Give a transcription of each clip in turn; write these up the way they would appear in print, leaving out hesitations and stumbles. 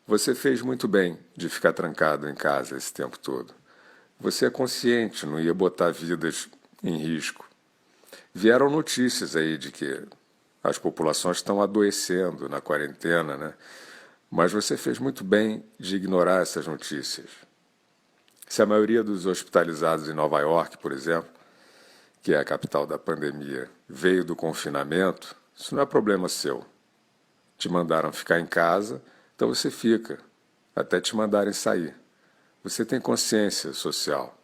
Você fez muito bem de ficar trancado em casa esse tempo todo. Você é consciente, não ia botar vidas em risco. Vieram notícias aí de que as populações estão adoecendo na quarentena, né? Mas você fez muito bem de ignorar essas notícias. Se a maioria dos hospitalizados em Nova York, por exemplo, que é a capital da pandemia, veio do confinamento, isso não é problema seu. Te mandaram ficar em casa, então você fica, até te mandarem sair. Você tem consciência social.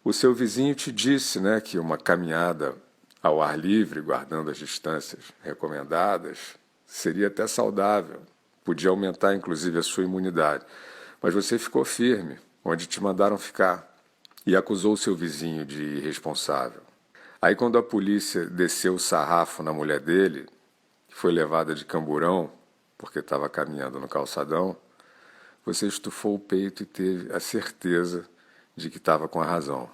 O seu vizinho te disse, né, que uma caminhada ao ar livre, guardando as distâncias recomendadas, seria até saudável, podia aumentar inclusive a sua imunidade. Mas você ficou firme, onde te mandaram ficar, e acusou o seu vizinho de irresponsável. Aí quando a polícia desceu o sarrafo na mulher dele, que foi levada de camburão, porque estava caminhando no calçadão, você estufou o peito e teve a certeza de que estava com a razão.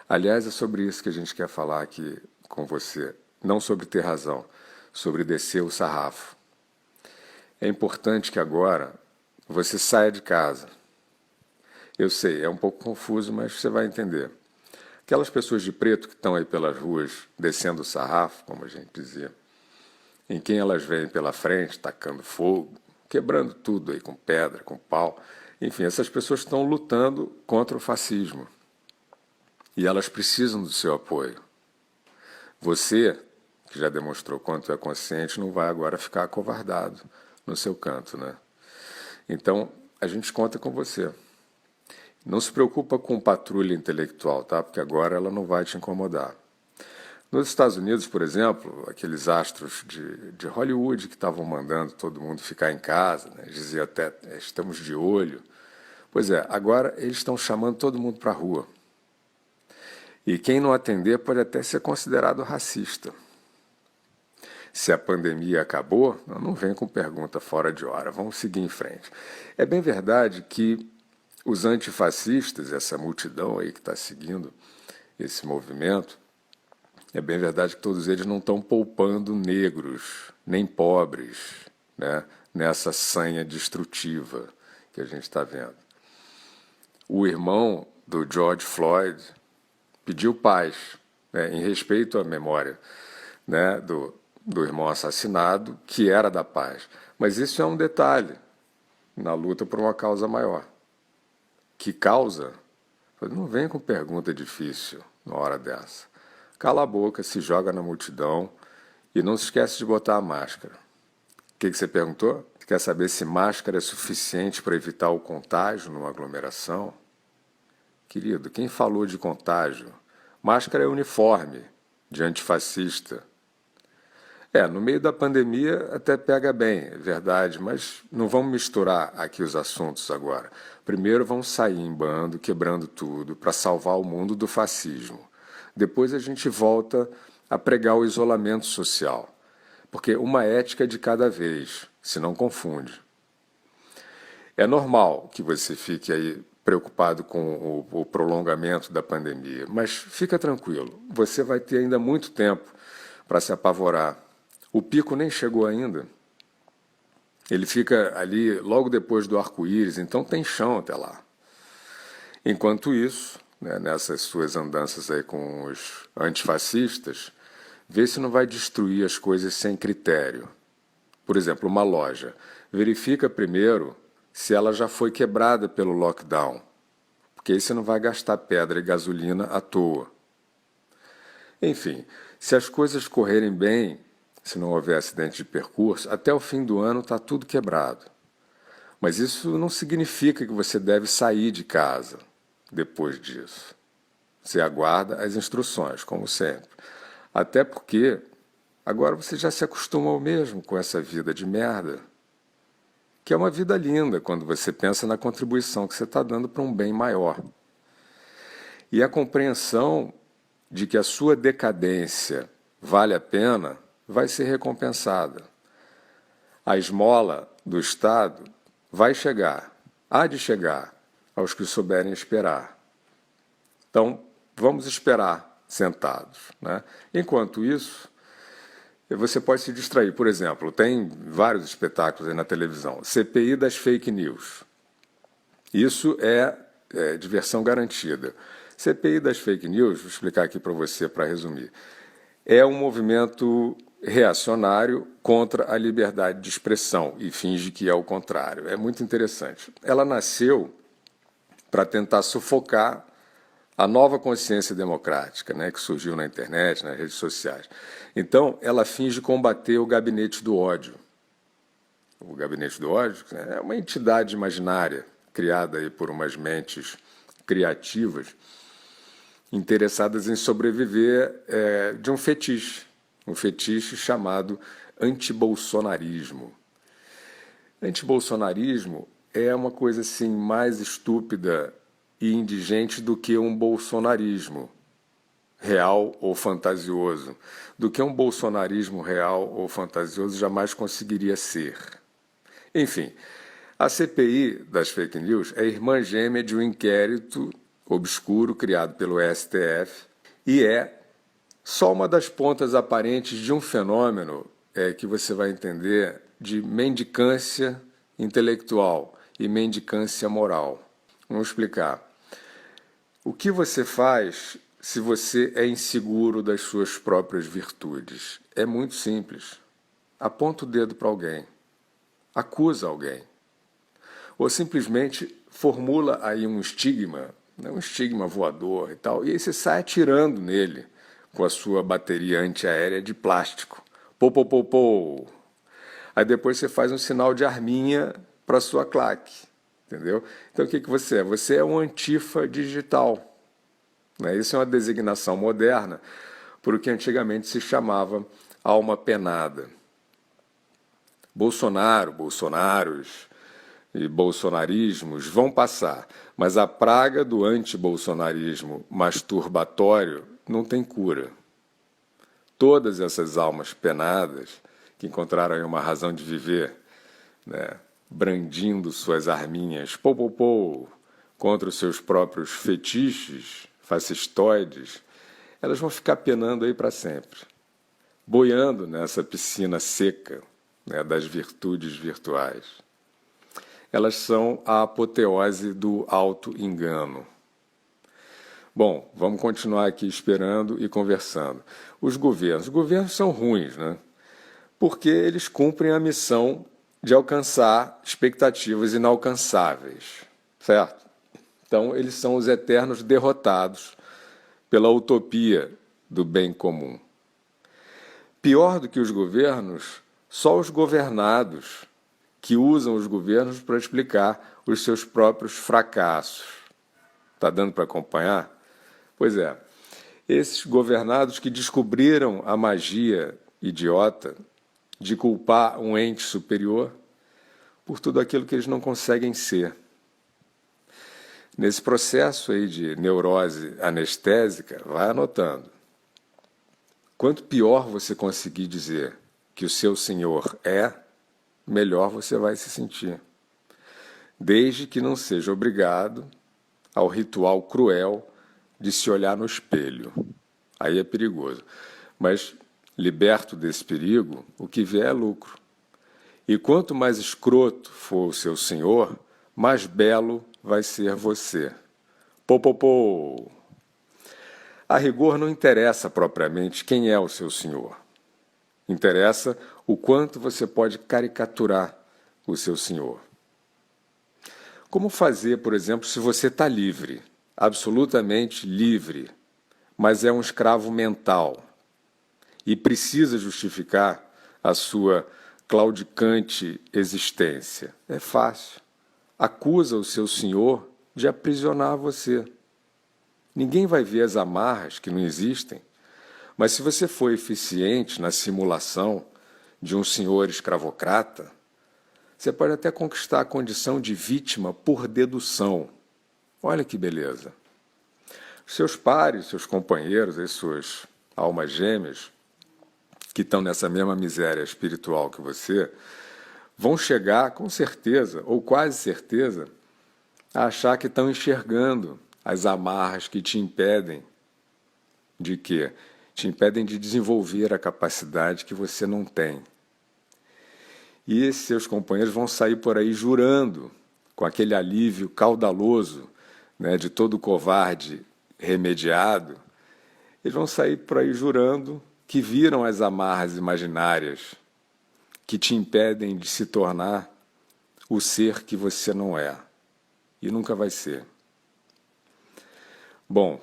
Aliás, é sobre isso que a gente quer falar aqui com você. Não sobre ter razão, sobre descer o sarrafo. É importante que agora você saia de casa. Eu sei, é um pouco confuso, mas você vai entender. Aquelas pessoas de preto que estão aí pelas ruas descendo o sarrafo, como a gente dizia, em quem elas vêm pela frente, tacando fogo, quebrando tudo aí com pedra, com pau. Enfim, essas pessoas estão lutando contra o fascismo. E elas precisam do seu apoio. Você, que já demonstrou quanto é consciente, não vai agora ficar acovardado no seu canto, né? Então, a gente conta com você. Não se preocupa com patrulha intelectual, tá? Porque agora ela não vai te incomodar. Nos Estados Unidos, por exemplo, aqueles astros de Hollywood que estavam mandando todo mundo ficar em casa, né? Dizia até, estamos de olho. Pois é, agora eles estão chamando todo mundo para a rua. E quem não atender pode até ser considerado racista. Se a pandemia acabou, não vem com pergunta fora de hora, vamos seguir em frente. É bem verdade que os antifascistas, essa multidão aí que está seguindo esse movimento, é bem verdade que todos eles não estão poupando negros, nem pobres, né, nessa sanha destrutiva que a gente está vendo. O irmão do George Floyd pediu paz, né, em respeito à memória, né, do irmão assassinado, que era da paz. Mas isso é um detalhe na luta por uma causa maior. Que causa? Não vem com pergunta difícil na hora dessa. Cala a boca, se joga na multidão e não se esquece de botar a máscara. O que você perguntou? Você quer saber se máscara é suficiente para evitar o contágio numa aglomeração? Querido, quem falou de contágio? Máscara é uniforme de antifascista. No meio da pandemia até pega bem, é verdade, mas não vamos misturar aqui os assuntos agora. Primeiro vamos sair em bando, quebrando tudo, para salvar o mundo do fascismo. Depois a gente volta a pregar o isolamento social, porque uma ética de cada vez, se não confunde. É normal que você fique aí preocupado com o prolongamento da pandemia, mas fica tranquilo, você vai ter ainda muito tempo para se apavorar. O pico nem chegou ainda. Ele fica ali logo depois do arco-íris, então tem chão até lá. Enquanto isso, né, nessas suas andanças aí com os antifascistas, vê se não vai destruir as coisas sem critério. Por exemplo, uma loja. Verifica primeiro se ela já foi quebrada pelo lockdown, porque aí você não vai gastar pedra e gasolina à toa. Enfim, se as coisas correrem bem, se não houver acidente de percurso, até o fim do ano está tudo quebrado. Mas isso não significa que você deve sair de casa depois disso. Você aguarda as instruções, como sempre. Até porque agora você já se acostumou mesmo com essa vida de merda, que é uma vida linda quando você pensa na contribuição que você está dando para um bem maior. E a compreensão de que a sua decadência vale a pena vai ser recompensada. A esmola do Estado vai chegar, há de chegar, aos que souberem esperar. Então, vamos esperar sentados, né? Enquanto isso, você pode se distrair. Por exemplo, tem vários espetáculos aí na televisão. CPI das fake news. Isso é diversão garantida. CPI das fake news, vou explicar aqui para você, para resumir, é um movimento reacionário contra a liberdade de expressão e finge que é o contrário. É muito interessante. Ela nasceu para tentar sufocar a nova consciência democrática, né, que surgiu na internet, nas redes sociais. Então, ela finge combater o gabinete do ódio. O gabinete do ódio é uma entidade imaginária criada aí por umas mentes criativas interessadas em sobreviver de um fetiche chamado antibolsonarismo. Antibolsonarismo é uma coisa assim mais estúpida e indigente do que um bolsonarismo real ou fantasioso, do que um bolsonarismo real ou fantasioso jamais conseguiria ser. Enfim, a CPI das fake news é irmã gêmea de um inquérito obscuro criado pelo STF e é só uma das pontas aparentes de um fenômeno que você vai entender de mendicância intelectual e mendicância moral. Vamos explicar. O que você faz se você é inseguro das suas próprias virtudes? É muito simples. Aponta o dedo para alguém, acusa alguém, ou simplesmente formula aí um estigma voador e tal, e aí você sai atirando nele com a sua bateria antiaérea de plástico. Pô, pô, pô, pô. Aí depois você faz um sinal de arminha para a sua claque, entendeu? Então o que você é? Você é um antifa digital. Né? Isso é uma designação moderna por o que antigamente se chamava alma penada. Bolsonaros e bolsonarismos vão passar, mas a praga do antibolsonarismo masturbatório não tem cura. Todas essas almas penadas que encontraram aí uma razão de viver, né, brandindo suas arminhas contra os seus próprios fetiches fascistoides, elas vão ficar penando aí para sempre, boiando nessa piscina seca, né, das virtudes virtuais. Elas são a apoteose do auto-engano. Bom, vamos continuar aqui esperando e conversando. Os governos são ruins, né? Porque eles cumprem a missão de alcançar expectativas inalcançáveis, certo? Então, eles são os eternos derrotados pela utopia do bem comum. Pior do que os governos, só os governados, que usam os governos para explicar os seus próprios fracassos. Está dando para acompanhar? Pois é, esses governados que descobriram a magia idiota de culpar um ente superior por tudo aquilo que eles não conseguem ser. Nesse processo aí de neurose anestésica, vai anotando. Quanto pior você conseguir dizer que o seu senhor é, melhor você vai se sentir. Desde que não seja obrigado ao ritual cruel de se olhar no espelho. Aí é perigoso. Mas, liberto desse perigo, o que vier é lucro. E quanto mais escroto for o seu senhor, mais belo vai ser você. Pô, pô, pô. A rigor não interessa propriamente quem é o seu senhor. Interessa o quanto você pode caricaturar o seu senhor. Como fazer, por exemplo, se você está livre, absolutamente livre, mas é um escravo mental e precisa justificar a sua claudicante existência? É fácil. Acusa o seu senhor de aprisionar você. Ninguém vai ver as amarras que não existem, mas se você for eficiente na simulação de um senhor escravocrata, você pode até conquistar a condição de vítima por dedução. Olha que beleza. Seus pares, seus companheiros, as suas almas gêmeas, que estão nessa mesma miséria espiritual que você, vão chegar com certeza, ou quase certeza, a achar que estão enxergando as amarras que te impedem de quê? te impedem de desenvolver a capacidade que você não tem. E esses seus companheiros vão sair por aí jurando, com aquele alívio caudaloso, né, de todo covarde remediado, eles vão sair por aí jurando que viram as amarras imaginárias que te impedem de se tornar o ser que você não é e nunca vai ser. Bom,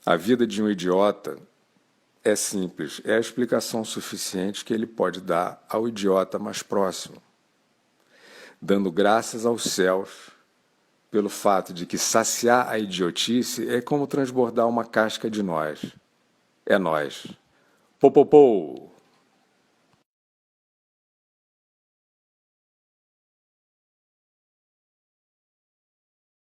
a vida de um idiota é simples, é a explicação suficiente que ele pode dar ao idiota mais próximo, dando graças aos céus pelo fato de que saciar a idiotice é como transbordar uma casca de nós. É nós. Pô, pô, pô!